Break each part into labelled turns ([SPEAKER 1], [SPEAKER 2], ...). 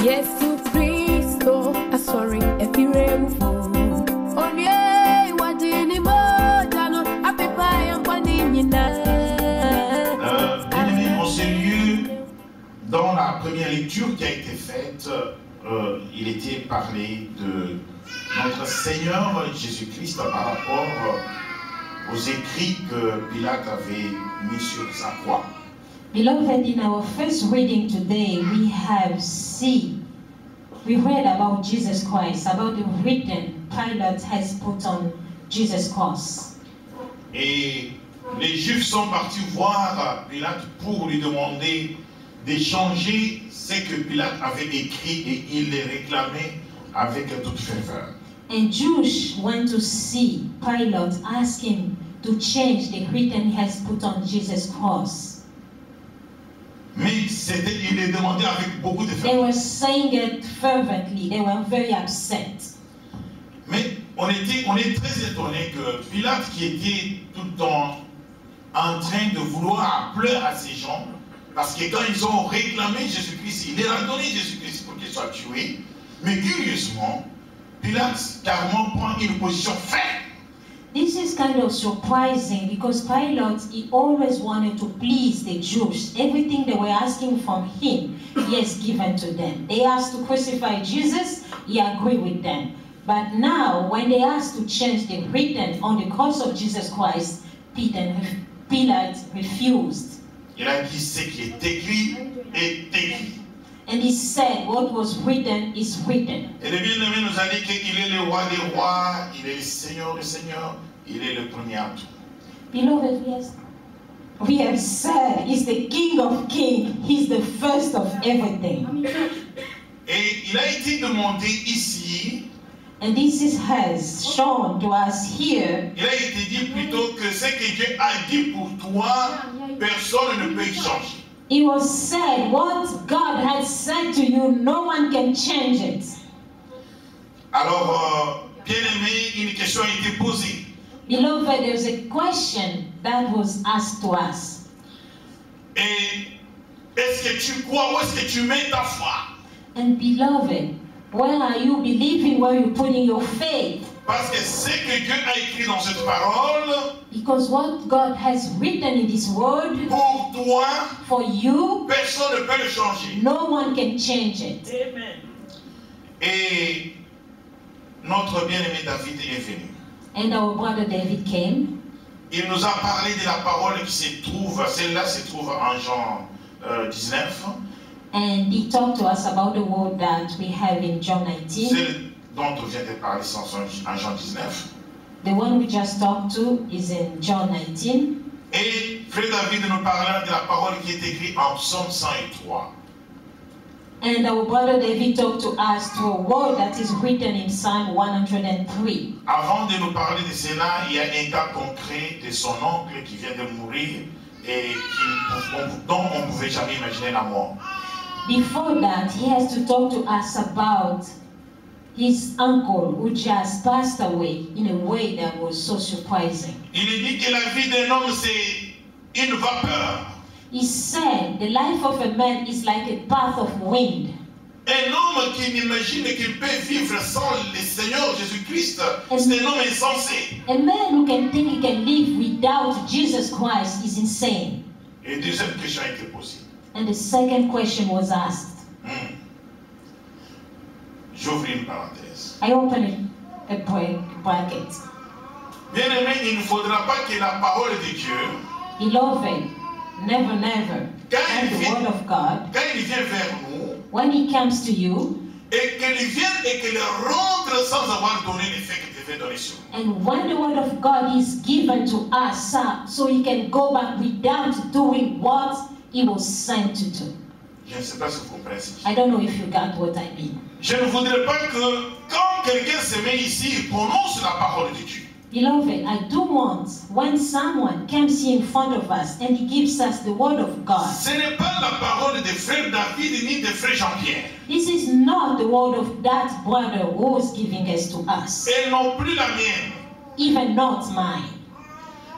[SPEAKER 1] Yesu Kristo asori epiremfo. Onye wadini modano apepa yampani nyina.
[SPEAKER 2] Bien-aimés, en ce lieu, dans la première lecture qui a été faite, il était parlé de notre Seigneur Jésus-Christ par rapport aux écrits que Pilate avait mis sur sa croix.
[SPEAKER 3] Beloved, in our first reading today, we read about Jesus Christ, about the written Pilate has put on Jesus' cross.
[SPEAKER 2] Et les Juifs sont partis voir Pilate pour lui demander de changer ce que Pilate avait écrit et il les réclamait avec toute ferveur.
[SPEAKER 3] And Jews went to see Pilate, ask him to change the written he has put on Jesus' cross.
[SPEAKER 2] Mais il les demandait avec beaucoup de
[SPEAKER 3] They
[SPEAKER 2] ferveur.
[SPEAKER 3] were saying it fervently. They were very upset.
[SPEAKER 2] Mais on est très étonné que Pilate, qui était tout le temps en train de vouloir pleurer à ces gens, parce que quand ils ont réclamé Jésus-Christ, il leur a donné Jésus-Christ pour qu'il soit tué. Mais curieusement, Pilate carrément prend une position ferme.
[SPEAKER 3] This is kind of surprising because Pilate, he always wanted to please the Jews. Everything they were asking from him, he has given to them. They asked to crucify Jesus, he agreed with them. But now, when they asked to change the written on the cross of Jesus Christ, Pilate refused.
[SPEAKER 2] Il a dit ce qui est écrit est écrit.
[SPEAKER 3] And he said, what was written is written.
[SPEAKER 2] Et le bien-aimé nous a dit qu'il est le roi des rois, il est le Seigneur des seigneurs, il est le premier à tout.
[SPEAKER 3] Beloved, yes, we have said he's the King of kings. He's the first of everything.
[SPEAKER 2] Et il a été demandé ici,
[SPEAKER 3] And this has shown to us here.
[SPEAKER 2] il a été dit plutôt que ce que Dieu a dit pour toi, personne ne peut y changer.
[SPEAKER 3] It was said, what God has said to you, no one can change it.
[SPEAKER 2] Alors, bien-aimé, une question a été posée.
[SPEAKER 3] Beloved, there's a question that was asked to us.
[SPEAKER 2] Et est-ce que tu crois, où est-ce que tu mets ta foi?
[SPEAKER 3] And beloved, where are you believing, where you putting your faith?
[SPEAKER 2] Parce que ce que Dieu a écrit dans cette parole,
[SPEAKER 3] Because what God has written in this word,
[SPEAKER 2] pour toi,
[SPEAKER 3] for you,
[SPEAKER 2] personne ne peut le changer.
[SPEAKER 3] no one can change it.
[SPEAKER 4] Amen.
[SPEAKER 2] Et notre bien-aimé David est venu.
[SPEAKER 3] And our brother David came.
[SPEAKER 2] Il nous a parlé de la parole qui se trouve, celle-là se trouve en Jean 19.
[SPEAKER 3] And he talked to us about the word that we have in John 19.
[SPEAKER 2] Celle dont on vient de parler en Jean 19.
[SPEAKER 3] The one we just talked to is in John 19.
[SPEAKER 2] Et frère David nous parla de la parole qui est écrite en Psaume 103.
[SPEAKER 3] And our brother David talked to us to a word that is written in Psalm 103.
[SPEAKER 2] Avant de nous parler de cela, il y a un cas concret de son oncle qui vient de mourir et dont on ne pouvait jamais imaginer la mort.
[SPEAKER 3] Before that, he has to talk to us about his uncle who just passed away in a way that was so surprising.
[SPEAKER 2] Il dit que la vie d'un homme c'est une vapeur.
[SPEAKER 3] He said the life of a man is like a path of wind.
[SPEAKER 2] Un homme qui n'imagine qu'il peut vivre sans le Seigneur Jésus-Christ, c'est un homme insensé.
[SPEAKER 3] A man who can think he can live without Jesus Christ is insane.
[SPEAKER 2] Et deuxième question a été posée.
[SPEAKER 3] And the second question was asked.
[SPEAKER 2] J'ouvre une parenthèse.
[SPEAKER 3] I open a bracket.
[SPEAKER 2] Bien-aimé, il ne faudra pas que la parole de Dieu,
[SPEAKER 3] Beloved, never, never, and the word of God,
[SPEAKER 2] quand il vient vers nous,
[SPEAKER 3] when he comes to you,
[SPEAKER 2] et qu'il vienne et qu'il rentre sans avoir donné l'effet qu'il devait donner sur nous.
[SPEAKER 3] and when the word of God is given to us, so he can go back without doing what he was sent to do.
[SPEAKER 2] Je ne sais pas si vous comprenez ce que je dis.
[SPEAKER 3] I don't know if you got what I mean.
[SPEAKER 2] Je ne voudrais pas que quand quelqu'un se met ici, il prononce la parole de Dieu.
[SPEAKER 3] Beloved, I do want when someone comes here in front of us and he gives us the word of God.
[SPEAKER 2] Ce n'est pas la parole de frère David ni de frère Jean-Pierre.
[SPEAKER 3] This is not the word of that brother who is giving us to us,
[SPEAKER 2] Et non plus la mienne.
[SPEAKER 3] even not mine.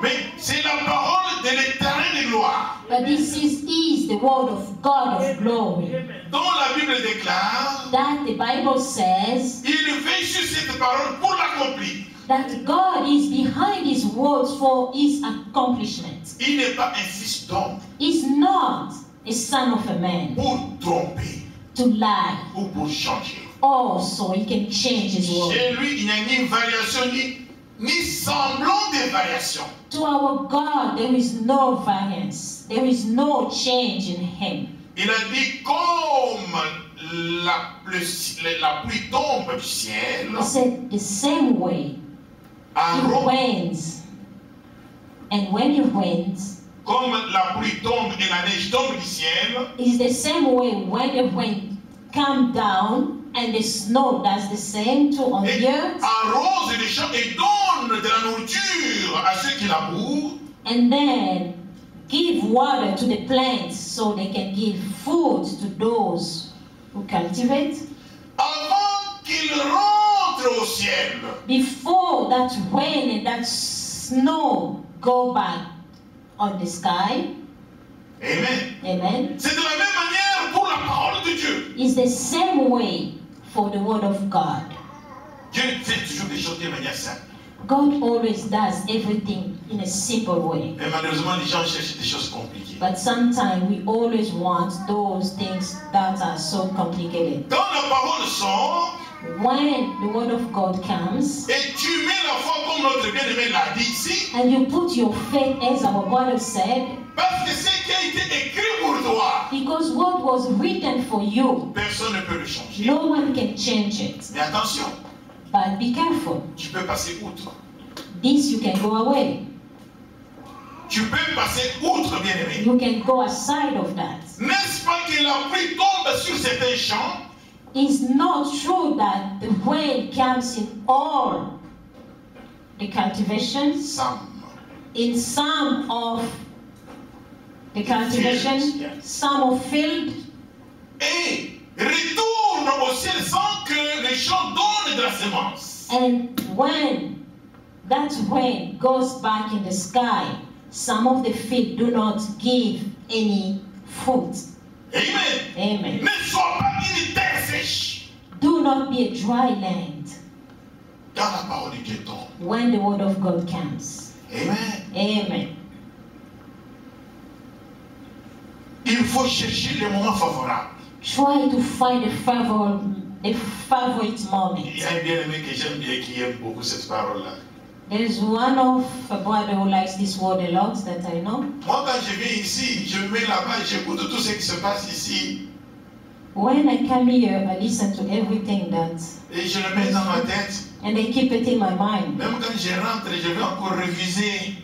[SPEAKER 2] Mais c'est la parole de l'Éternel de gloire.
[SPEAKER 3] But this is the word of God of glory.
[SPEAKER 2] Dont la Bible déclare,
[SPEAKER 3] That the Bible says
[SPEAKER 2] il veille sur cette parole pour l'accomplir.
[SPEAKER 3] that God is behind his words for his accomplishment.
[SPEAKER 2] Il n'est pas un fils d'homme
[SPEAKER 3] He's not a son of a man
[SPEAKER 2] pour tromper
[SPEAKER 3] to lie.
[SPEAKER 2] ou pour changer.
[SPEAKER 3] Also, he can change his word.
[SPEAKER 2] Chez lui, il n'y a ni variation ni semblant de variation.
[SPEAKER 3] To our God, there is no variance. There is no change in him.
[SPEAKER 2] Il a dit comme la pluie tombe du ciel,
[SPEAKER 3] He said the same way
[SPEAKER 2] en
[SPEAKER 3] it
[SPEAKER 2] rond,
[SPEAKER 3] rains. And when it rains,
[SPEAKER 2] comme la pluie tombe et la neige tombe du ciel,
[SPEAKER 3] it's the same way when the rain comes down and the snow does the same too on
[SPEAKER 2] et
[SPEAKER 3] the earth.
[SPEAKER 2] arrose les champs et donne de la nourriture à ceux qui labourent,
[SPEAKER 3] And then give water to the plants so they can give food to those who cultivate.
[SPEAKER 2] avant qu'il rentre au ciel.
[SPEAKER 3] Before that rain and that snow go back on the sky,
[SPEAKER 2] Amen.
[SPEAKER 3] amen,
[SPEAKER 2] C'est de la même manière pour la parole de Dieu.
[SPEAKER 3] is the same way for the word of God.
[SPEAKER 2] Dieu fait toujours des choses de manière simple.
[SPEAKER 3] God always does everything in a simple way.
[SPEAKER 2] Mais malheureusement, les gens cherchent des choses compliquées.
[SPEAKER 3] But sometimes we always want those things that are so complicated.
[SPEAKER 2] Quand la parole sort,
[SPEAKER 3] When the word of God comes,
[SPEAKER 2] et tu mets la foi comme notre bien-aimé l'a dit ici,
[SPEAKER 3] and you put your faith, as our brother said,
[SPEAKER 2] parce que ce qui a été écrit pour toi,
[SPEAKER 3] because what was written for you,
[SPEAKER 2] personne ne peut le changer.
[SPEAKER 3] no one can change it.
[SPEAKER 2] Mais attention,
[SPEAKER 3] But be careful.
[SPEAKER 2] tu peux passer outre.
[SPEAKER 3] This you can go away.
[SPEAKER 2] Tu peux passer outre, bien-aimé.
[SPEAKER 3] You can go aside of that.
[SPEAKER 2] N'est-ce pas que la pluie tombe sur certains champs?
[SPEAKER 3] It's not true that the rain comes in all the cultivations,
[SPEAKER 2] Sam.
[SPEAKER 3] in some of the cultivation,
[SPEAKER 2] Fields, yes.
[SPEAKER 3] some of field,
[SPEAKER 2] Et retourne au ciel sans que les champs donnent de la semence.
[SPEAKER 3] and when that rain goes back in the sky, some of the field do not give any fruit.
[SPEAKER 2] Amen.
[SPEAKER 3] Amen.
[SPEAKER 2] Ne sois pas une terre sèche.
[SPEAKER 3] Do not be a dry land
[SPEAKER 2] Quand la parole de Dieu tombe.
[SPEAKER 3] when the word of God comes.
[SPEAKER 2] Amen.
[SPEAKER 3] Amen.
[SPEAKER 2] Il faut chercher les moments favorables.
[SPEAKER 3] Try to find a favorite
[SPEAKER 2] Il
[SPEAKER 3] moment.
[SPEAKER 2] y a un bien-aimé que j'aime bien qui aime beaucoup cette parole-là.
[SPEAKER 3] There's one of a brother who likes this word a lot that I know.
[SPEAKER 2] Moi, quand je viens ici, je me mets là-bas et j'écoute tout ce qui se passe ici.
[SPEAKER 3] When I come here, I listen to everything that,
[SPEAKER 2] Et je le mets dans ma tête.
[SPEAKER 3] and I keep it in my mind.
[SPEAKER 2] Même quand je rentre, je vais encore réviser.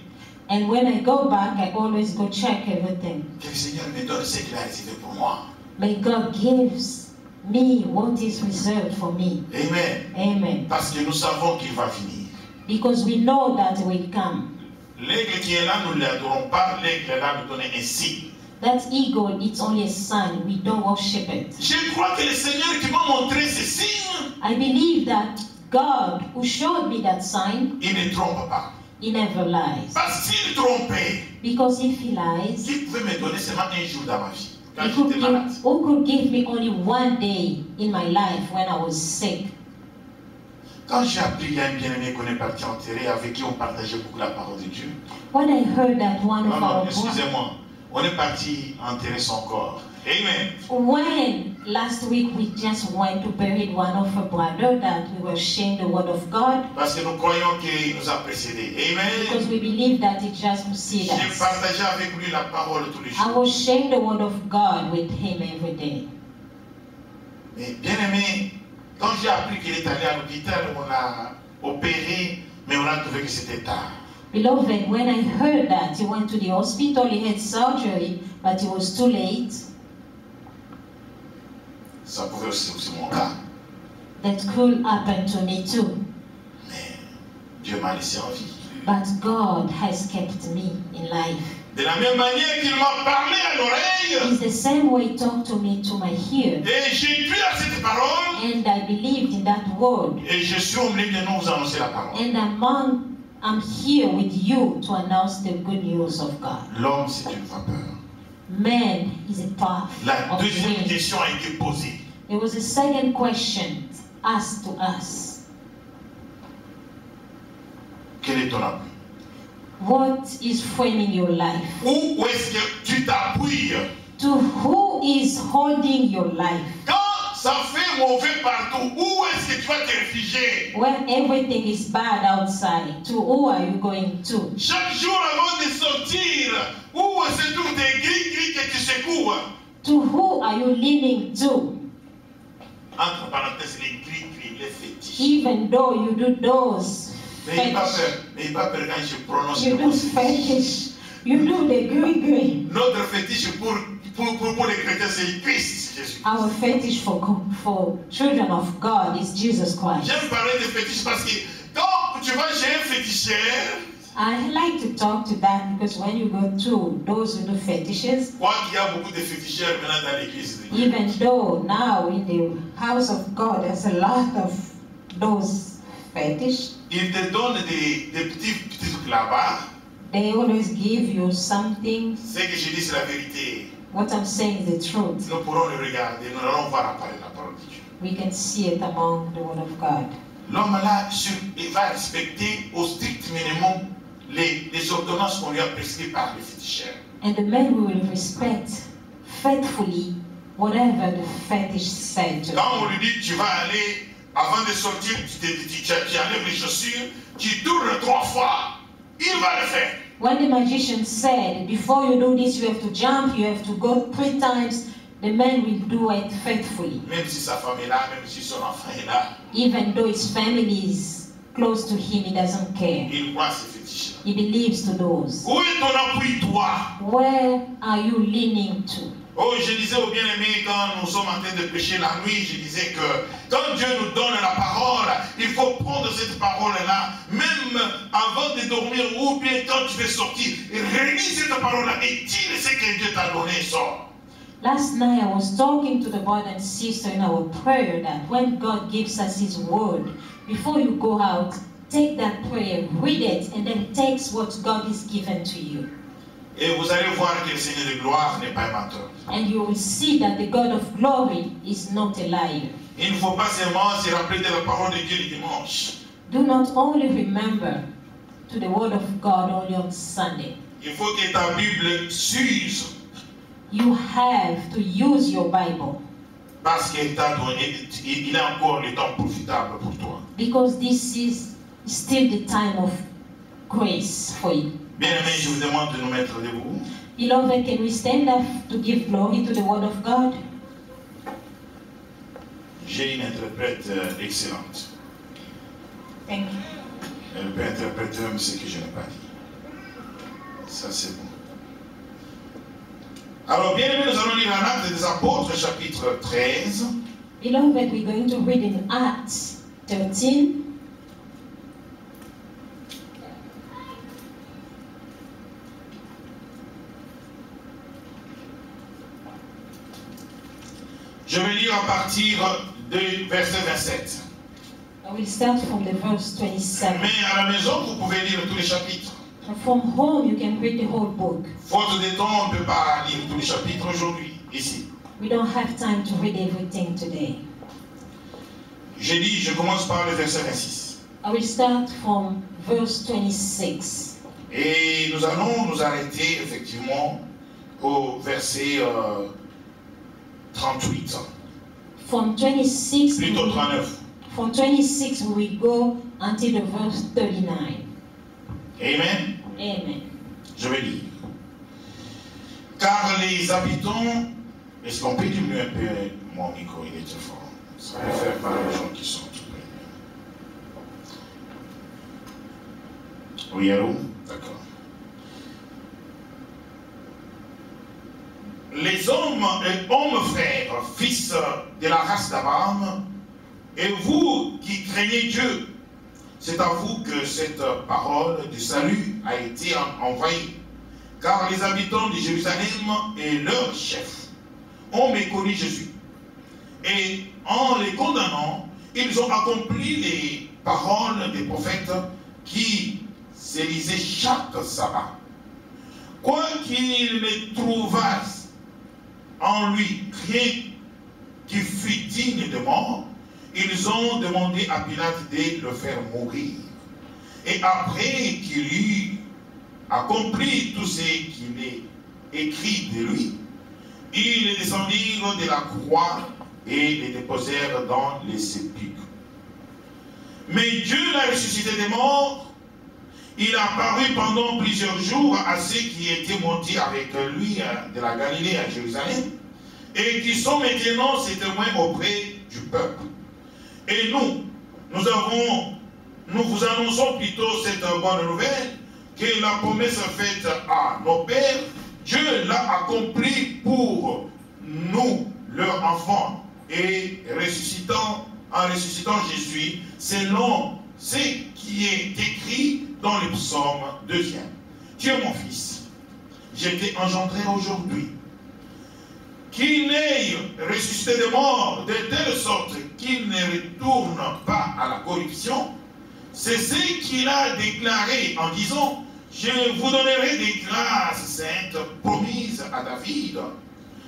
[SPEAKER 3] And when I go back, I always go check everything.
[SPEAKER 2] Que le Seigneur me donne ce qu'il a réservé pour moi.
[SPEAKER 3] May God gives me what is reserved for me.
[SPEAKER 2] Amen.
[SPEAKER 3] Amen.
[SPEAKER 2] Parce que nous savons qu'il va venir.
[SPEAKER 3] Because we know that it will come.
[SPEAKER 2] L'aigle qui est là, nous ne l'adorons pas. L'aigle est là, nous donne un signe.
[SPEAKER 3] That eagle, it's only a sign. We don't worship it.
[SPEAKER 2] Je crois que le Seigneur qui m'a montré ce signe,
[SPEAKER 3] I believe that God, who showed me that sign,
[SPEAKER 2] il ne trompe pas.
[SPEAKER 3] he never lies.
[SPEAKER 2] Parce qu'il trompait,
[SPEAKER 3] Because if he lies,
[SPEAKER 2] il pouvait me donner seulement un jour dans ma vie. Quand
[SPEAKER 3] he could
[SPEAKER 2] j'étais malade.
[SPEAKER 3] give, who could give me only one day in my life when I was sick.
[SPEAKER 2] Quand j'ai appris, il y a un bien-aimé qu'on est parti enterrer, avec qui on partageait beaucoup la parole de Dieu.
[SPEAKER 3] When I heard that one of
[SPEAKER 2] Non,
[SPEAKER 3] our
[SPEAKER 2] non, excusez-moi. On est parti enterrer son corps. Amen.
[SPEAKER 3] when last week we just went to bury one of our brother that we were sharing the word of God
[SPEAKER 2] Parce que nous croyons qu'il nous a précédés.
[SPEAKER 3] because
[SPEAKER 2] Amen.
[SPEAKER 3] we believe that it just preceded
[SPEAKER 2] J'ai
[SPEAKER 3] us.
[SPEAKER 2] partagé avec lui la parole tous les
[SPEAKER 3] I
[SPEAKER 2] jours.
[SPEAKER 3] was sharing the word of God with him every day.
[SPEAKER 2] Mais bien aimé, quand j'ai appris qu'il est allé à l'hôpital, on a opéré, mais on a trouvé que c'était tard.
[SPEAKER 3] Beloved, when I heard that he went to the hospital, he had surgery, but it was too late.
[SPEAKER 2] Ça pouvait aussi être mon cas.
[SPEAKER 3] That could happen to me too.
[SPEAKER 2] Mais Dieu m'a laissé en vie.
[SPEAKER 3] But God has kept me in life.
[SPEAKER 2] De la même manière qu'il m'a parlé à l'oreille,
[SPEAKER 3] It's the same way he talked to me to my ear.
[SPEAKER 2] et j'ai cru à cette parole,
[SPEAKER 3] And I believed in that word.
[SPEAKER 2] et je suis obligé de nous annoncer la parole.
[SPEAKER 3] And among I'm here with you to announce the good news of God.
[SPEAKER 2] L'homme, c'est une vapeur.
[SPEAKER 3] Man is a path
[SPEAKER 2] La
[SPEAKER 3] of
[SPEAKER 2] deuxième
[SPEAKER 3] wind.
[SPEAKER 2] question a été posée.
[SPEAKER 3] There was a second question asked to us.
[SPEAKER 2] Quel est ton appui?
[SPEAKER 3] What is framing your life?
[SPEAKER 2] Où est-ce que tu t'appuies?
[SPEAKER 3] To who is holding your life?
[SPEAKER 2] Quand ça fait mauvais partout, où est-ce que tu vas te réfugier?
[SPEAKER 3] When everything is bad outside, to who are you going to?
[SPEAKER 2] Chaque jour avant de sortir, où se trouvent des gris que tu secoues?
[SPEAKER 3] To who are you leaning to?
[SPEAKER 2] Entre parenthèses, les gris, les fétiches.
[SPEAKER 3] Even though you do those
[SPEAKER 2] N'ayez pas
[SPEAKER 3] fetish,
[SPEAKER 2] peur. N'ayez pas peur quand je prononce
[SPEAKER 3] you
[SPEAKER 2] le
[SPEAKER 3] do
[SPEAKER 2] mot fétiche.
[SPEAKER 3] fetish, you do the green.
[SPEAKER 2] Notre fétiche pour les chrétiens, c'est Christ Jésus.
[SPEAKER 3] Our fetish for children of God is Jesus Christ.
[SPEAKER 2] J'aime parler de fétiche parce que quand tu vas chez un féticheur,
[SPEAKER 3] I like to talk to that because when you go to those who do fetishes,
[SPEAKER 2] quoi qu'il y a beaucoup de féticheurs maintenant dans l'église,
[SPEAKER 3] even though now in the house of God there's a lot of those fetish,
[SPEAKER 2] ils te donnent des petits trucs là-bas.
[SPEAKER 3] they always give you something.
[SPEAKER 2] Ce que je dis, c'est la vérité.
[SPEAKER 3] What I'm saying is the truth.
[SPEAKER 2] Nous pourrons le regarder, nous allons voir apparaître la parole de Dieu.
[SPEAKER 3] We can see it among the word of God.
[SPEAKER 2] L'homme là, il va respecter au strict minimum les ordonnances qu'on lui a prescrites par les féticheurs.
[SPEAKER 3] And the man will respect faithfully whatever the fetish said to
[SPEAKER 2] Quand on
[SPEAKER 3] him.
[SPEAKER 2] lui dit, tu vas aller, avant de sortir, tu enlèves les chaussures, tu tournes 3 fois, il va le faire.
[SPEAKER 3] When the magician said, before you do this, you have to jump, you have to go 3 times, the man will do it faithfully.
[SPEAKER 2] Même si sa femme est là, même si son enfant est là,
[SPEAKER 3] Even though his family is close to him, he doesn't care.
[SPEAKER 2] il croit à ces fétiches.
[SPEAKER 3] He believes to those.
[SPEAKER 2] Où est ton appui, toi?
[SPEAKER 3] Where are you leaning to?
[SPEAKER 2] Oh, je disais aux bien-aimés, quand nous sommes en train de prêcher la nuit, je disais que quand Dieu nous donne la parole, il faut prendre cette parole-là, même avant de dormir, ou bien quand tu veux sortir, relis cette parole-là et tire ce que Dieu t'a donné, sort.
[SPEAKER 3] Last night I was talking to the brother and sister in our prayer that when God gives us His word, before you go out, take that prayer, read it, and then take what God has given to you.
[SPEAKER 2] Et vous allez voir que le Seigneur de gloire n'est pas un menteur.
[SPEAKER 3] And you will see that the God of glory is not a liar.
[SPEAKER 2] Il ne faut pas seulement se rappeler de la parole de Dieu le dimanche.
[SPEAKER 3] Do not only remember to the word of God only on Sunday.
[SPEAKER 2] Il faut que ta Bible s'use
[SPEAKER 3] You have to use your Bible
[SPEAKER 2] parce qu'il t'a donné, il a encore le temps profitable pour toi.
[SPEAKER 3] because this is still the time of grace for you.
[SPEAKER 2] Bien-aimés, je vous demande de nous mettre debout.
[SPEAKER 3] Beloved, can we stand up to give glory to the word of God?
[SPEAKER 2] J'ai une interprète excellente.
[SPEAKER 3] Thank you.
[SPEAKER 2] Elle peut interpréter même ce que je n'ai pas dit. Ça, c'est bon. Alors, bien aimés, nous allons lire un Acte des Apôtres, chapitre 13.
[SPEAKER 3] Beloved, we're going to read in Acts 13.
[SPEAKER 2] Je vais lire à partir du verset 27.
[SPEAKER 3] I will start from the verse 27.
[SPEAKER 2] Mais à la maison, vous pouvez lire tous les chapitres.
[SPEAKER 3] From home, you can read the whole book.
[SPEAKER 2] Faute de temps, on ne peut pas lire tous les chapitres aujourd'hui, ici.
[SPEAKER 3] We don't have time to read everything today.
[SPEAKER 2] J'ai dit, je commence par le verset 26.
[SPEAKER 3] I will start from verse 26.
[SPEAKER 2] Et nous allons nous arrêter effectivement au verset 38.
[SPEAKER 3] From 26,
[SPEAKER 2] Plutôt 39.
[SPEAKER 3] from 26 we will go until the verse 39.
[SPEAKER 2] Amen.
[SPEAKER 3] Amen.
[SPEAKER 2] Je vais lire. Car les habitants, est-ce qu'on peut diminuer un peu mon micro, il est très fort. Ça peut faire par les gens qui sont tout près. Oui, allô? D'accord. Les hommes frères, fils de la race d'Abraham, et vous qui craignez Dieu, c'est à vous que cette parole du salut a été envoyée. Car les habitants de Jérusalem et leurs chefs ont méconnu Jésus. Et en les condamnant, ils ont accompli les paroles des prophètes qui s'élisaient chaque sabbat. Quoi qu'ils ne trouvassent en lui rien qui fût digne de mort, ils ont demandé à Pilate de le faire mourir. Et après qu'il eut accompli tout ce qu'il est écrit de lui, ils descendirent de la croix et les déposèrent dans les sépulcres. Mais Dieu l'a ressuscité des morts. Il a apparu pendant plusieurs jours à ceux qui étaient montés avec lui de la Galilée à Jérusalem et qui sont maintenant ses témoins auprès du peuple. Et nous vous annonçons plutôt cette bonne nouvelle, que la promesse faite à nos pères, Dieu l'a accomplie pour nous, leurs enfants, et en ressuscitant Jésus, selon ce qui est écrit dans le psaume 2e. Tu es mon fils, je t'ai engendré aujourd'hui. Qu'il ait ressuscité des morts de telle sorte qu'il ne retourne pas à la corruption, c'est ce qu'il a déclaré en disant: je vous donnerai des grâces saintes promises à David.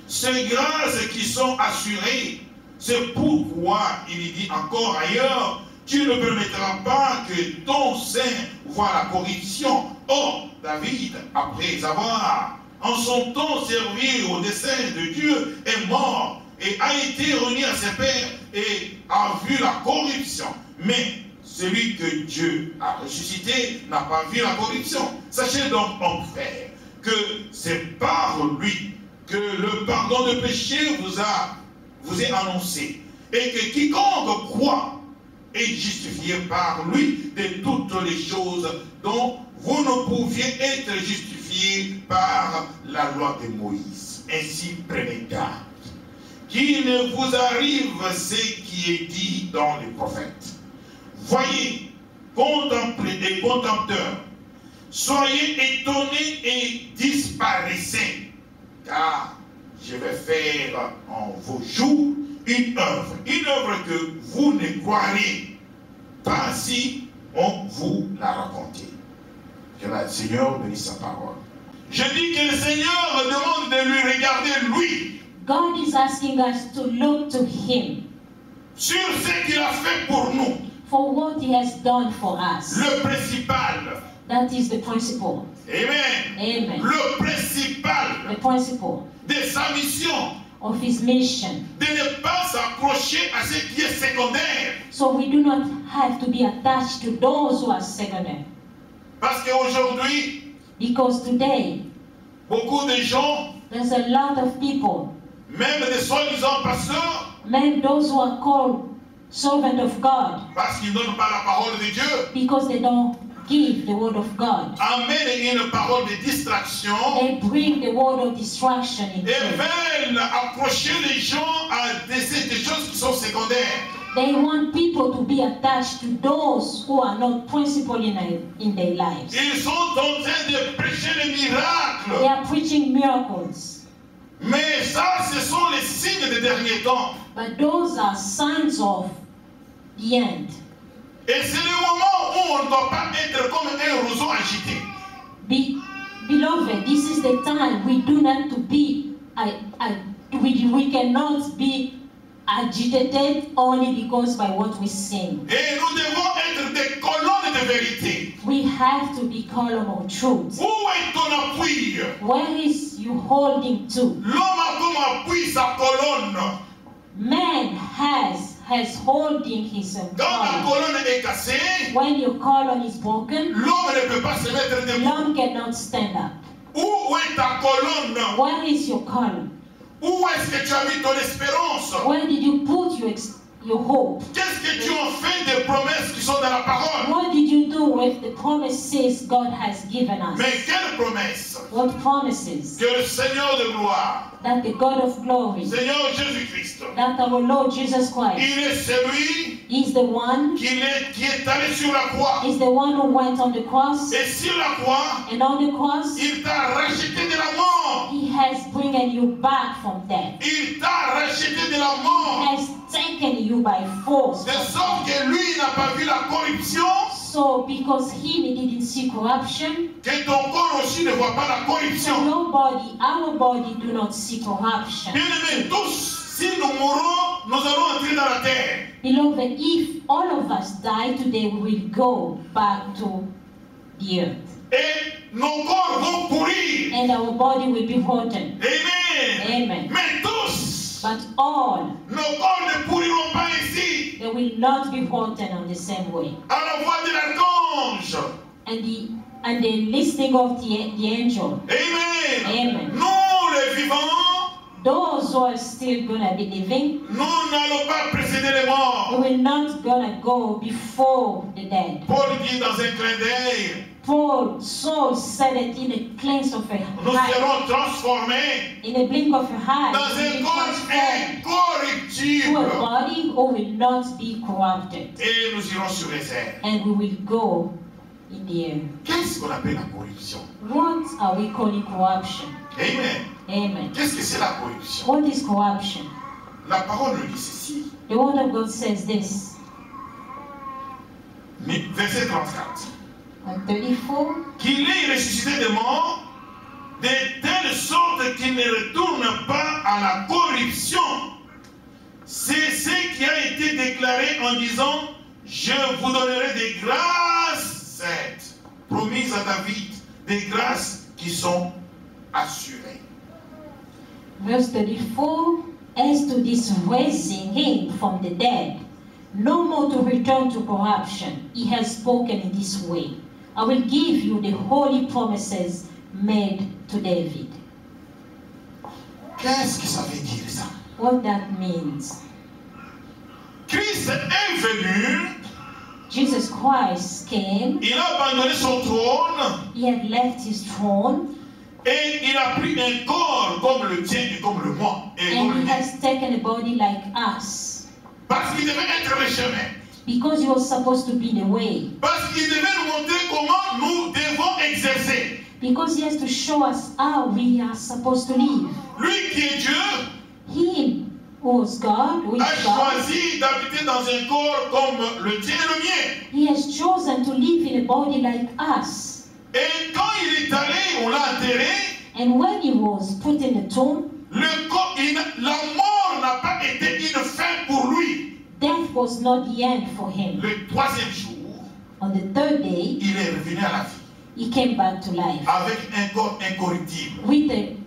[SPEAKER 2] Ces grâces qui sont assurées, c'est pourquoi il dit encore ailleurs: tu ne permettras pas que ton sein voie la corruption. Or, David, après avoir en son temps servi au dessein de Dieu, est mort et a été remis à ses pères et a vu la corruption. Mais celui que Dieu a ressuscité n'a pas vu la corruption. Sachez donc, mon frère, que c'est par lui que le pardon de péché vous est annoncé. Et que quiconque croit est justifié par lui de toutes les choses dont vous ne pouviez être justifiés par la loi de Moïse. Ainsi, prenez garde qu'il ne vous arrive ce qui est dit dans les prophètes. Voyez, contemplez et contempteurs, soyez étonnés et disparaissez, car je vais faire en vos jours une œuvre que vous ne croirez pas si on vous l'a raconté. Que le Seigneur bénisse sa parole. Je dis que le Seigneur demande de lui regarder lui.
[SPEAKER 3] God is asking us to look to Him
[SPEAKER 2] Sur ce qu'il a fait pour nous.
[SPEAKER 3] for what He has done for us.
[SPEAKER 2] Le principal.
[SPEAKER 3] That is the principle.
[SPEAKER 2] Amen.
[SPEAKER 3] Amen.
[SPEAKER 2] Le principal
[SPEAKER 3] The principle
[SPEAKER 2] de sa mission.
[SPEAKER 3] of His mission.
[SPEAKER 2] De ne pas s'accrocher à ce qui est secondaire.
[SPEAKER 3] So we do not have to be attached to those who are secondary.
[SPEAKER 2] Parce qu'aujourd'hui,
[SPEAKER 3] Because today,
[SPEAKER 2] beaucoup de gens,
[SPEAKER 3] there's a lot of people,
[SPEAKER 2] même des soi-disant pasteurs,
[SPEAKER 3] men, those who are called servant of God,
[SPEAKER 2] parce qu'ils ne donnent pas la parole de Dieu,
[SPEAKER 3] because they don't give the word of God.
[SPEAKER 2] amènent une parole de distraction
[SPEAKER 3] They bring the word of distraction in
[SPEAKER 2] et
[SPEAKER 3] church.
[SPEAKER 2] veulent approcher les gens à des choses qui sont secondaires.
[SPEAKER 3] They want people to be attached to those who are not principal in their lives.
[SPEAKER 2] Ils sont en train de prêcher les
[SPEAKER 3] They
[SPEAKER 2] miracles.
[SPEAKER 3] are preaching miracles,
[SPEAKER 2] Mais ça, ce sont les signes des derniers temps.
[SPEAKER 3] but those are signs of the end.
[SPEAKER 2] Et c'est le moment où on ne doit pas être comme un roseau agité.
[SPEAKER 3] Beloved, this is the time we do not to be, we cannot be agitated only because by what we sing.
[SPEAKER 2] Et nous devons être des colonnes de vérité.
[SPEAKER 3] We have to be column of truth.
[SPEAKER 2] Où est ton appui?
[SPEAKER 3] Where is you holding to?
[SPEAKER 2] L'homme a comme appui sa colonne.
[SPEAKER 3] Man has holding his own
[SPEAKER 2] Quand la
[SPEAKER 3] column.
[SPEAKER 2] colonne est cassée,
[SPEAKER 3] When your column is broken,
[SPEAKER 2] l'homme ne peut pas se mettre debout.
[SPEAKER 3] one cannot stand up.
[SPEAKER 2] Où est ta colonne?
[SPEAKER 3] Where is your column?
[SPEAKER 2] Où est-ce que tu as mis ton espérance?
[SPEAKER 3] Where did you put your hope?
[SPEAKER 2] Qu'est-ce que tu en fais des promesses qui sont dans la parole?
[SPEAKER 3] What did you do with the promises God has given us?
[SPEAKER 2] Mais quelles promesses?
[SPEAKER 3] What promises?
[SPEAKER 2] Que le Seigneur de gloire,
[SPEAKER 3] That the God of glory,
[SPEAKER 2] Seigneur Jésus-Christ,
[SPEAKER 3] that our Lord Jesus Christ,
[SPEAKER 2] il est celui
[SPEAKER 3] is the one,
[SPEAKER 2] qui est allé sur la croix.
[SPEAKER 3] is the one who went on the cross,
[SPEAKER 2] Et sur la croix,
[SPEAKER 3] and on the cross,
[SPEAKER 2] il t'a racheté de la mort.
[SPEAKER 3] He has bringing you back from death.
[SPEAKER 2] Il t'a racheté de la mort.
[SPEAKER 3] He has taken you by force.
[SPEAKER 2] De sorte que lui n'a pas vu la corruption.
[SPEAKER 3] So because he didn't see corruption,
[SPEAKER 2] que ton corps aussi ne voit pas la
[SPEAKER 3] so
[SPEAKER 2] corruption.
[SPEAKER 3] your body, our body do not see corruption.
[SPEAKER 2] Bien-aimés, tous, si nous mourons, nous allons entrer dans la terre.
[SPEAKER 3] Beloved, if all of us die today, we will go back to the earth.
[SPEAKER 2] Et nos corps vont pourrir.
[SPEAKER 3] And our body will be rotten.
[SPEAKER 2] Amen.
[SPEAKER 3] Amen.
[SPEAKER 2] Mais tous,
[SPEAKER 3] But all,
[SPEAKER 2] nos corps ne pourriront pas ici.
[SPEAKER 3] they will not be rotten on the same way.
[SPEAKER 2] À la voix de l'archange.
[SPEAKER 3] And the listening of the angel.
[SPEAKER 2] Amen.
[SPEAKER 3] Amen.
[SPEAKER 2] Nous, les vivants,
[SPEAKER 3] Those who are still gonna be living,
[SPEAKER 2] nous n'allons pas précéder les morts.
[SPEAKER 3] we will not gonna go before the dead.
[SPEAKER 2] Paul dit dans un clin d'œil,
[SPEAKER 3] Paul said it in a glance of a
[SPEAKER 2] nous
[SPEAKER 3] eye,
[SPEAKER 2] serons transformés
[SPEAKER 3] in a blink of an eye,
[SPEAKER 2] dans
[SPEAKER 3] we
[SPEAKER 2] un
[SPEAKER 3] will be
[SPEAKER 2] corps
[SPEAKER 3] transformed to
[SPEAKER 2] incorruptible.
[SPEAKER 3] a body who will not be corrupted,
[SPEAKER 2] Et nous irons sur les airs.
[SPEAKER 3] and we will go in the air.
[SPEAKER 2] Qu'est-ce qu'on appelle la corruption?
[SPEAKER 3] What are we calling corruption?
[SPEAKER 2] Amen.
[SPEAKER 3] Amen.
[SPEAKER 2] Qu'est-ce que c'est la corruption?
[SPEAKER 3] What is corruption?
[SPEAKER 2] La parole nous dit ceci.
[SPEAKER 3] The word of God says this.
[SPEAKER 2] Verset 34.
[SPEAKER 3] On 34,
[SPEAKER 2] Qu'il est ressuscité des morts, de telle sorte qu'il ne retourne pas à la corruption. C'est ce qui a été déclaré en disant, je vous donnerai des grâces promises à David, des grâces qui sont assurées.
[SPEAKER 3] verse 34, as to this raising him from the dead, no more to return to corruption, he has spoken in this way. I will give you the holy promises made to David.
[SPEAKER 2] Qu'est-ce que ça veut dire ça?
[SPEAKER 3] What that means.
[SPEAKER 2] Christ est venu,
[SPEAKER 3] Jesus Christ came,
[SPEAKER 2] il a abandonné son trône
[SPEAKER 3] he had left his throne,
[SPEAKER 2] et il a pris un corps comme le tien et comme le mien. Et comme
[SPEAKER 3] and
[SPEAKER 2] le
[SPEAKER 3] he
[SPEAKER 2] mien.
[SPEAKER 3] has taken a body like us.
[SPEAKER 2] Parce qu'il devait être le chemin.
[SPEAKER 3] Because he was supposed to be the way.
[SPEAKER 2] Parce qu'il devait nous montrer comment nous devons exercer.
[SPEAKER 3] Because he has to show us how we are supposed to live.
[SPEAKER 2] Lui qui est Dieu
[SPEAKER 3] He who was God, who is
[SPEAKER 2] a
[SPEAKER 3] God,
[SPEAKER 2] choisi d'habiter dans un corps comme le tien et le mien.
[SPEAKER 3] he has chosen to live in a body like us.
[SPEAKER 2] Et quand il est allé, on l'a enterré,
[SPEAKER 3] And when he was put in the tomb,
[SPEAKER 2] le corps, la mort n'a pas été une fin pour lui.
[SPEAKER 3] death was not the end for him.
[SPEAKER 2] Le troisième jour,
[SPEAKER 3] On the third day,
[SPEAKER 2] il est revenu à la vie
[SPEAKER 3] he came back to life
[SPEAKER 2] avec un corps incorruptible,
[SPEAKER 3] with an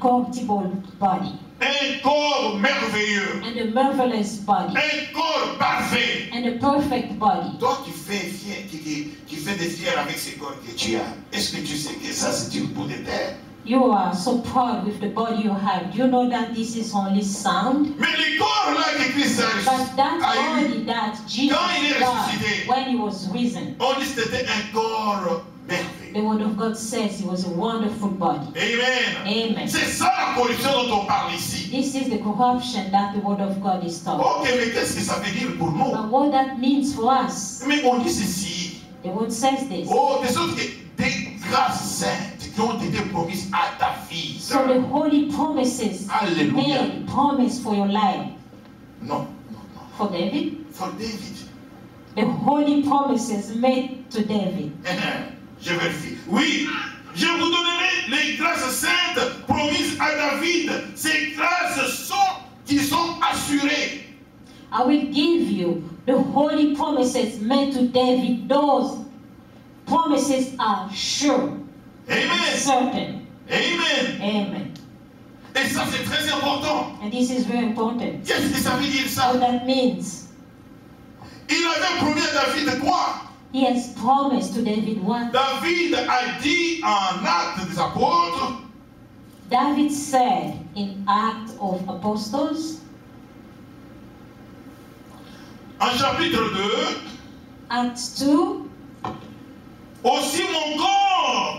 [SPEAKER 3] incorruptible body
[SPEAKER 2] un corps merveilleux,
[SPEAKER 3] and a marvelous body
[SPEAKER 2] un corps parfait.
[SPEAKER 3] and a perfect body.
[SPEAKER 2] Toi qui fais fier, qui fais des fiers avec ce corps que tu as, est-ce que tu sais que ça c'est une bout de terre?
[SPEAKER 3] You are so proud with the body you have. Do you know that this is only sound?
[SPEAKER 2] Mais le corps là que Christ
[SPEAKER 3] But that
[SPEAKER 2] a eu,
[SPEAKER 3] body that Jesus
[SPEAKER 2] quand il est
[SPEAKER 3] got
[SPEAKER 2] ressuscité,
[SPEAKER 3] when he was risen,
[SPEAKER 2] on dit que c'était un corps merveilleux.
[SPEAKER 3] the word of God says it was a wonderful body.
[SPEAKER 2] Amen.
[SPEAKER 3] Amen.
[SPEAKER 2] C'est ça la corruption dont on parle ici.
[SPEAKER 3] This is the corruption that the word of God is talking.
[SPEAKER 2] Ok, mais qu'est-ce que ça veut dire pour nous?
[SPEAKER 3] But what that means for us,
[SPEAKER 2] Mais on dit ceci.
[SPEAKER 3] the word says this.
[SPEAKER 2] Oh, des autres, des grâces saintes qui ont été promises à ta vie.
[SPEAKER 3] So the holy promises
[SPEAKER 2] Alléluia.
[SPEAKER 3] made promise for your life.
[SPEAKER 2] Non,
[SPEAKER 3] For David,
[SPEAKER 2] for David.
[SPEAKER 3] the holy promises made to David.
[SPEAKER 2] Je vérifie. Oui, je vous donnerai les grâces saintes promises à David. Ces grâces qui sont assurées.
[SPEAKER 3] I will give you the holy promises made to David. Those promises are sure,
[SPEAKER 2] Amen.
[SPEAKER 3] certain.
[SPEAKER 2] Amen.
[SPEAKER 3] Amen.
[SPEAKER 2] Et ça, c'est très important.
[SPEAKER 3] And this is very important.
[SPEAKER 2] Qu'est-ce que ça veut dire ça?
[SPEAKER 3] What that means,
[SPEAKER 2] Il avait promis à David quoi?
[SPEAKER 3] he has promised to David what?
[SPEAKER 2] David a dit en Actes des Apôtres,
[SPEAKER 3] David said in Acts of Apostles,
[SPEAKER 2] en chapitre 2,
[SPEAKER 3] Acts 2,
[SPEAKER 2] aussi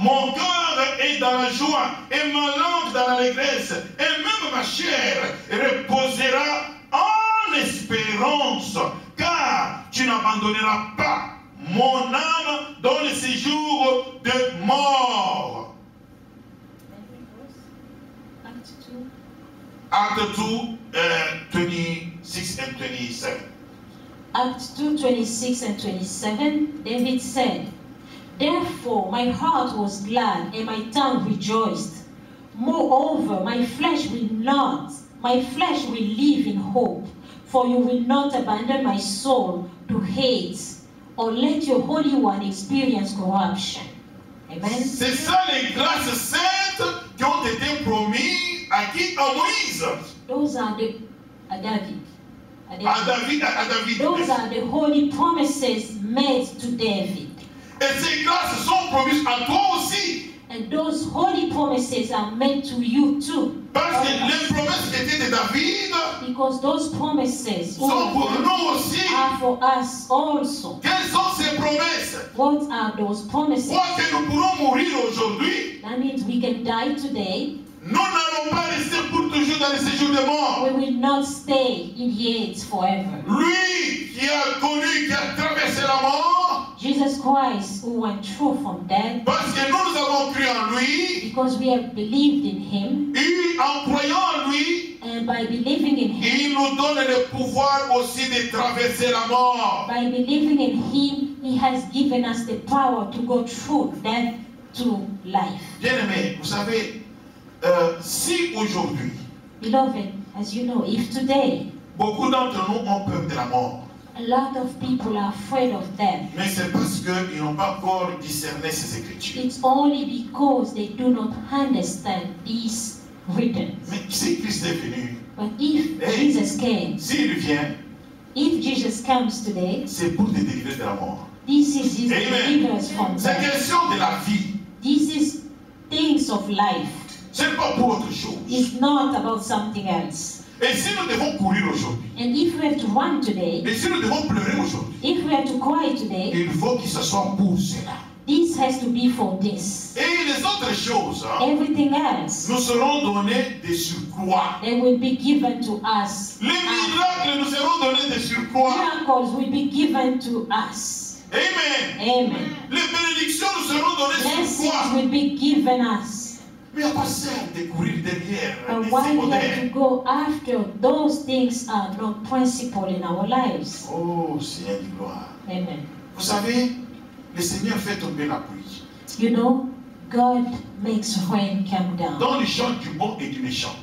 [SPEAKER 2] mon cœur est dans la joie et ma langue dans l'allégresse et même ma chair reposera en espérance car tu n'abandonneras pas mon âme dans le séjour de mort. Acts 2, 26 and 27.
[SPEAKER 3] Acts 2:26 and 27, David said, "Therefore my heart was glad and my tongue rejoiced. Moreover, my flesh will live in hope, for you will not abandon my soul to hate, or let your Holy One experience corruption." Amen.
[SPEAKER 2] C'est ça les grâces saintes qui ont été promises à qui? À Moïse.
[SPEAKER 3] Those are the David.
[SPEAKER 2] À David.
[SPEAKER 3] Those are the holy promises made to David.
[SPEAKER 2] Et ces grâces sont promises à toi aussi.
[SPEAKER 3] And those holy promises are made to you too.
[SPEAKER 2] Parce que les promesses qui étaient de David
[SPEAKER 3] Because those promises
[SPEAKER 2] sont pour nous aussi.
[SPEAKER 3] are for us also.
[SPEAKER 2] Quelles sont ces promesses?
[SPEAKER 3] What are those promises?
[SPEAKER 2] Quoi que nous pourrons mourir aujourd'hui,
[SPEAKER 3] That means we can die today.
[SPEAKER 2] nous n'allons pas rester pour toujours dans le séjour des morts.
[SPEAKER 3] We will not stay in the Hades forever.
[SPEAKER 2] Lui qui a connu, qui a traversé la mort,
[SPEAKER 3] Jesus Christ, who went through from death,
[SPEAKER 2] parce que nous avons cru en lui,
[SPEAKER 3] because we have believed in Him,
[SPEAKER 2] et en croyant en lui,
[SPEAKER 3] and by believing in Him,
[SPEAKER 2] il nous donne le pouvoir aussi de traverser la mort.
[SPEAKER 3] by believing in Him, He has given us the power to go through death to life.
[SPEAKER 2] Bien-aimés, vous savez, si aujourd'hui,
[SPEAKER 3] Beloved, as you know, if today
[SPEAKER 2] beaucoup d'entre nous ont peur de la mort,
[SPEAKER 3] a lot of people are afraid of death,
[SPEAKER 2] mais c'est parce qu'ils n'ont pas encore discerné ces Écritures.
[SPEAKER 3] it's only because they do not understand these written.
[SPEAKER 2] Mais si Christ est venu,
[SPEAKER 3] But if
[SPEAKER 2] Hey.
[SPEAKER 3] Jesus came,
[SPEAKER 2] s'il vient,
[SPEAKER 3] if Jesus comes today,
[SPEAKER 2] c'est pour te délivrer de la mort.
[SPEAKER 3] this is His
[SPEAKER 2] Amen.
[SPEAKER 3] deliverance from
[SPEAKER 2] C'est
[SPEAKER 3] death.
[SPEAKER 2] question de la vie.
[SPEAKER 3] This is things of life.
[SPEAKER 2] Ce n'est pas pour autre chose.
[SPEAKER 3] It's not about something else.
[SPEAKER 2] Et si nous devons courir aujourd'hui,
[SPEAKER 3] And if we have to run today,
[SPEAKER 2] et si nous devons pleurer aujourd'hui,
[SPEAKER 3] if we have to cry today,
[SPEAKER 2] il faut qu'il se soit pour cela.
[SPEAKER 3] this has to be for this.
[SPEAKER 2] Et les autres choses,
[SPEAKER 3] Everything else,
[SPEAKER 2] nous serons donnés des surcroît.
[SPEAKER 3] they will be given to us.
[SPEAKER 2] Les miracles nous seront donnés des surcroît.
[SPEAKER 3] Miracles will be given to us.
[SPEAKER 2] Amen.
[SPEAKER 3] Amen.
[SPEAKER 2] Les bénédictions nous seront données des
[SPEAKER 3] Blessings
[SPEAKER 2] surcroît.
[SPEAKER 3] will be given us.
[SPEAKER 2] Mais à quoi sert de courir derrière
[SPEAKER 3] But
[SPEAKER 2] les
[SPEAKER 3] why we have to
[SPEAKER 2] secondaires?
[SPEAKER 3] go after those things are not principle in our lives.
[SPEAKER 2] Oh Seigneur de gloire.
[SPEAKER 3] Amen.
[SPEAKER 2] Vous savez, le Seigneur fait tomber la pluie.
[SPEAKER 3] You know, God makes rain come down
[SPEAKER 2] Dans les champs du bon et du méchant.